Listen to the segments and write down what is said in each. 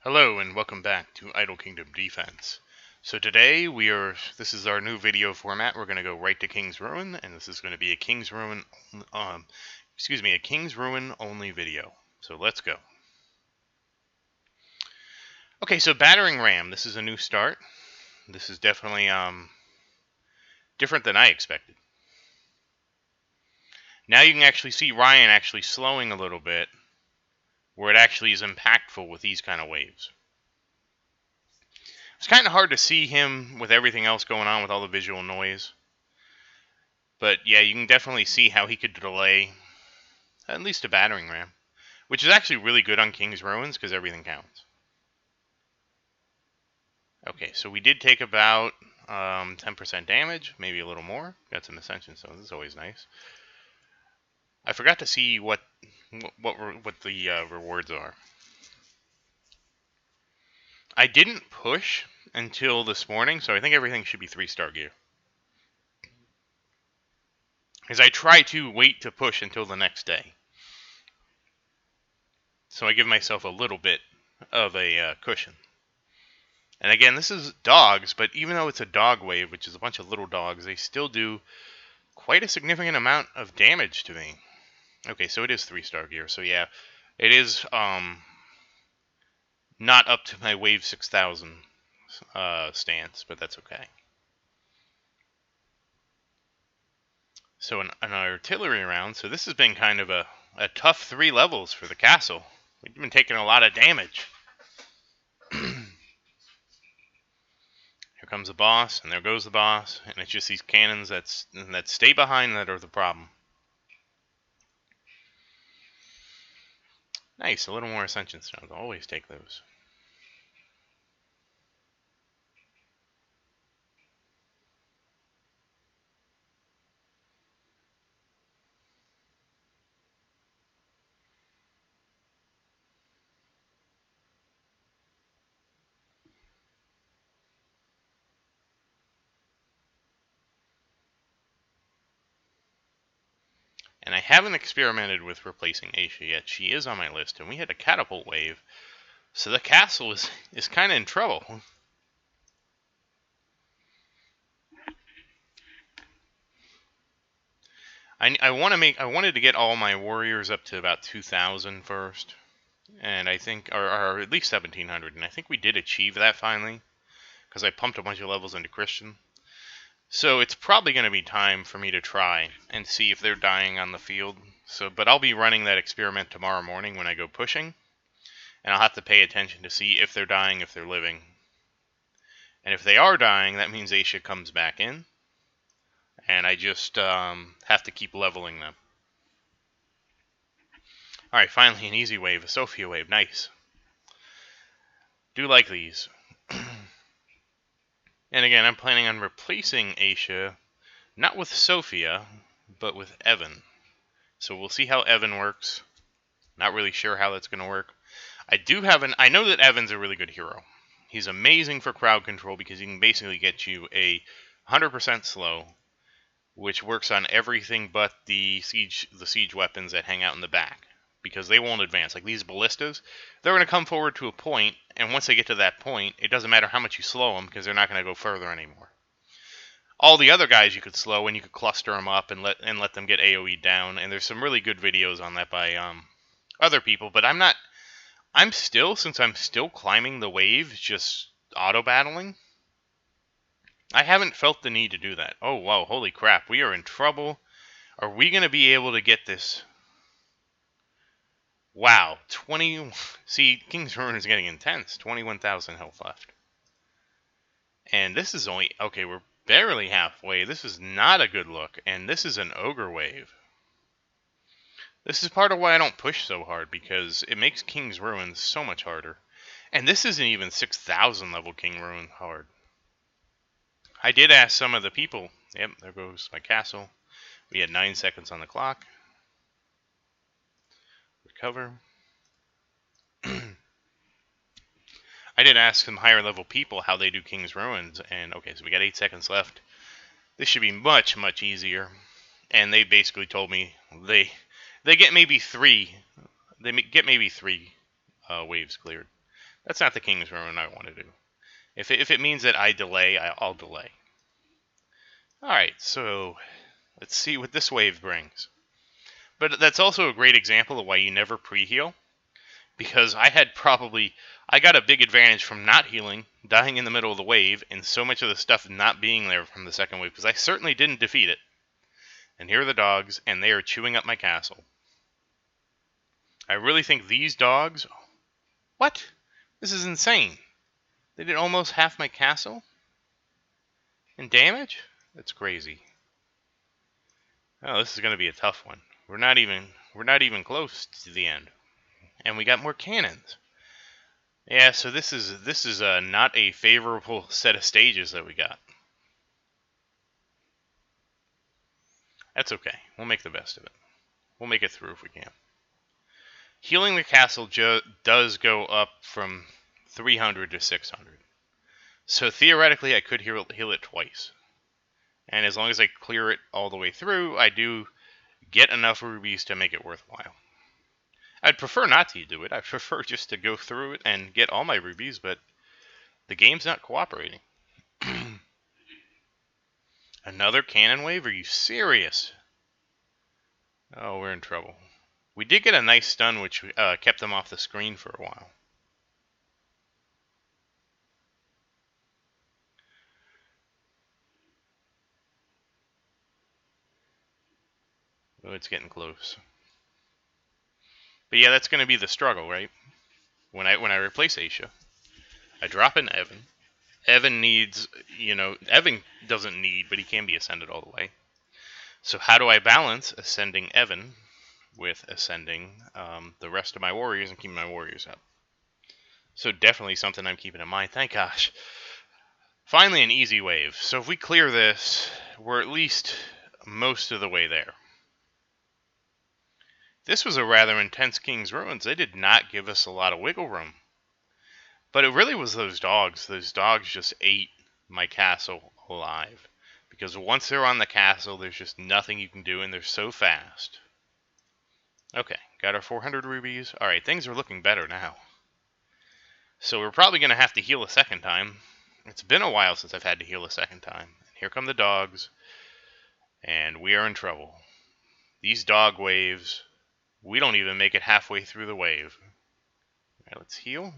Hello and welcome back to Idle Kingdom Defense. So today this is our new video format. We're going to go right to King's Ruin, and this is going to be a King's Ruin, a King's Ruin only video. So let's go. Okay, so Battering Ram. This is a new start. This is definitely different than I expected. Now you can actually see Ryan actually slowing a little bit, where it actually is impactful with these kind of waves. It's kind of hard to see him with everything else going on with all the visual noise. But yeah, you can definitely see how he could delay at least a battering ram, which is actually really good on King's Ruins because everything counts. Okay, so we did take about 10% damage, maybe a little more. Got some Ascension Stones, this is always nice. I forgot to see what the rewards are. I didn't push until this morning, so I think everything should be 3-star gear. Because I try to wait to push until the next day. So I give myself a little bit of a cushion. And again, this is dogs, but even though it's a dog wave, which is a bunch of little dogs, they still do quite a significant amount of damage to me. Okay, so it is 3-star gear, so yeah, it is not up to my wave 6000 stance, but that's okay. So an artillery round, so this has been kind of a tough 3 levels for the castle. We've been taking a lot of damage. Here comes the boss, and there goes the boss, and it's just these cannons that stay behind that are the problem. Nice, a little more Ascension Stones. I'll always take those. And I haven't experimented with replacing Aisha yet. She is on my list, and we had a catapult wave, so the castle is kind of in trouble. I wanted to get all my warriors up to about 2,000 first, and I think, or at least 1,700, and I think we did achieve that finally, because I pumped a bunch of levels into Christian. So it's probably going to be time for me to try and see if they're dying on the field. But I'll be running that experiment tomorrow morning when I go pushing, and I'll have to pay attention to see if they're dying, if they're living. And if they are dying, that means Aisha comes back in, and I just have to keep leveling them. Alright, finally an easy wave, a Sophia wave, nice. Do like these. And again, I'm planning on replacing Aisha, not with Sophia, but with Evan. So we'll see how Evan works. Not really sure how that's going to work. I know that Evan's a really good hero. He's amazing for crowd control because he can basically get you a 100% slow, which works on everything but the siege weapons that hang out in the back, because they won't advance. Like these ballistas, they're going to come forward to a point, and once they get to that point, it doesn't matter how much you slow them because they're not going to go further anymore. All the other guys you could slow, and you could cluster them up and let them get AoE down. And there's some really good videos on that by other people. But since I'm still climbing the waves, just auto battling. I haven't felt the need to do that. Oh wow, holy crap, we are in trouble. Are we going to be able to get this? Wow, 20... See, King's Ruin is getting intense. 21,000 health left. And this is only... Okay, we're barely halfway. This is not a good look. And this is an ogre wave. This is part of why I don't push so hard, because it makes King's Ruin so much harder. And this isn't even 6,000 level King Ruin hard. I did ask some of the people... Yep, there goes my castle. We had 9 seconds on the clock. Recover. I did ask some higher level people how they do King's Ruins, and okay, so we got 8 seconds left. This should be much, much easier. And they basically told me they get maybe 3. They get maybe 3 waves cleared. That's not the King's Ruin I want to do. If it means that I delay, I'll delay. Alright, so let's see what this wave brings. But that's also a great example of why you never pre-heal. Because I got a big advantage from not healing, dying in the middle of the wave, and so much of the stuff not being there from the second wave, because I certainly didn't defeat it. And here are the dogs, and they are chewing up my castle. I really think these dogs... What? This is insane. They did almost half my castle? In damage? That's crazy. Oh, this is going to be a tough one. We're not even close to the end. And we got more cannons. Yeah, so this is not a favorable set of stages that we got. That's okay. We'll make the best of it. We'll make it through if we can. Healing the castle does go up from 300 to 600. So theoretically, I could heal it twice. And as long as I clear it all the way through, I do get enough rubies to make it worthwhile. I'd prefer not to do it. I prefer just to go through it and get all my rubies, but the game's not cooperating. Another cannon wave? Are you serious? Oh, we're in trouble. We did get a nice stun, which kept them off the screen for a while. Oh, it's getting close. But yeah, that's going to be the struggle, right? When I replace Aisha, I drop in Evan. Evan needs, Evan doesn't need, but he can be ascended all the way. So how do I balance ascending Evan with ascending the rest of my warriors and keeping my warriors up? So definitely something I'm keeping in mind. Thank gosh. Finally an easy wave. So if we clear this, we're at least most of the way there. This was a rather intense King's Ruins. They did not give us a lot of wiggle room. But it really was those dogs. Those dogs just ate my castle alive. Because once they're on the castle, there's just nothing you can do, and they're so fast. Okay, got our 400 rubies. Alright, things are looking better now. So we're probably going to have to heal a second time. It's been a while since I've had to heal a second time. And here come the dogs. And we are in trouble. These dog waves, we don't even make it halfway through the wave. Alright, let's heal.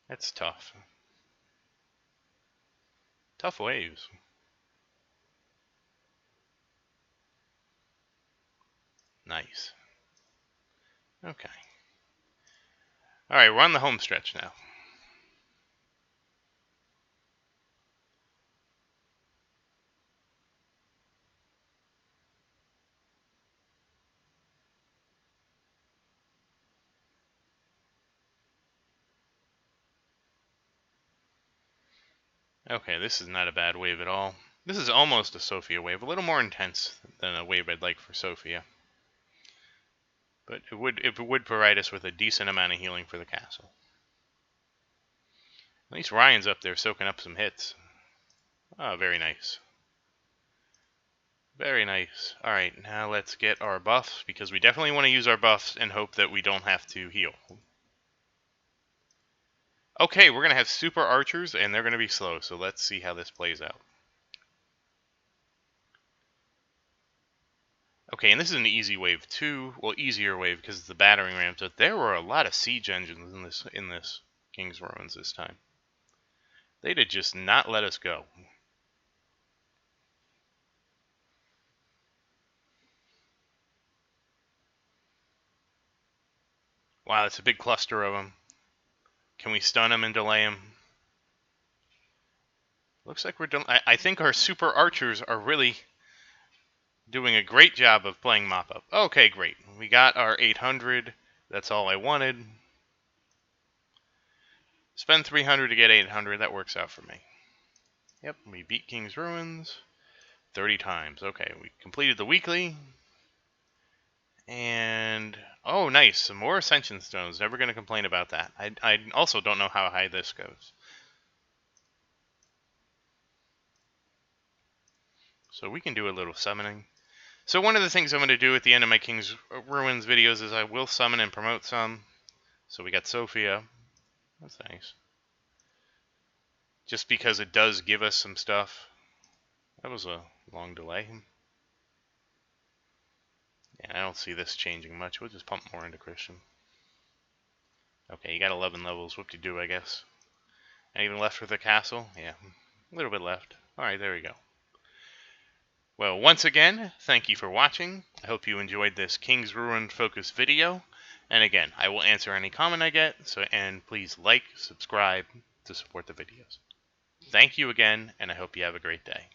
That's tough. Tough waves. Nice. Okay. Alright, we're on the home stretch now. Okay, this is not a bad wave at all. This is almost a Sophia wave, a little more intense than a wave I'd like for Sophia. But it would provide us with a decent amount of healing for the castle. At least Ryan's up there soaking up some hits. Oh, very nice. Very nice. Alright, now let's get our buffs, because we definitely want to use our buffs and hope that we don't have to heal. Okay, we're going to have super archers, and they're going to be slow, so let's see how this plays out. Okay, and this is an easy wave too. Well, easier wave because it's the battering rams, but there were a lot of siege engines in this King's Ruins this time. They did just not let us go. Wow, it's a big cluster of them. Can we stun them and delay them? Looks like we're done. I think our super archers are really doing a great job of playing mop-up. Okay, great. We got our 800. That's all I wanted. Spend 300 to get 800. That works out for me. Yep, we beat King's Ruins 30 times. Okay, we completed the weekly. And, oh, nice. Some more Ascension Stones. Never going to complain about that. I also don't know how high this goes. So we can do a little summoning. So one of the things I'm going to do at the end of my King's Ruins videos is I will summon and promote some. So we got Sophia. That's nice. Just because it does give us some stuff. That was a long delay. Yeah, I don't see this changing much. We'll just pump more into Christian. Okay, you got 11 levels. Whoop-de-doo, I guess. Anything left for the castle? Yeah, a little bit left. Alright, there we go. Well, once again, thank you for watching. I hope you enjoyed this King's Ruin focused video. And again, I will answer any comment I get, and please like, subscribe to support the videos. Thank you again, and I hope you have a great day.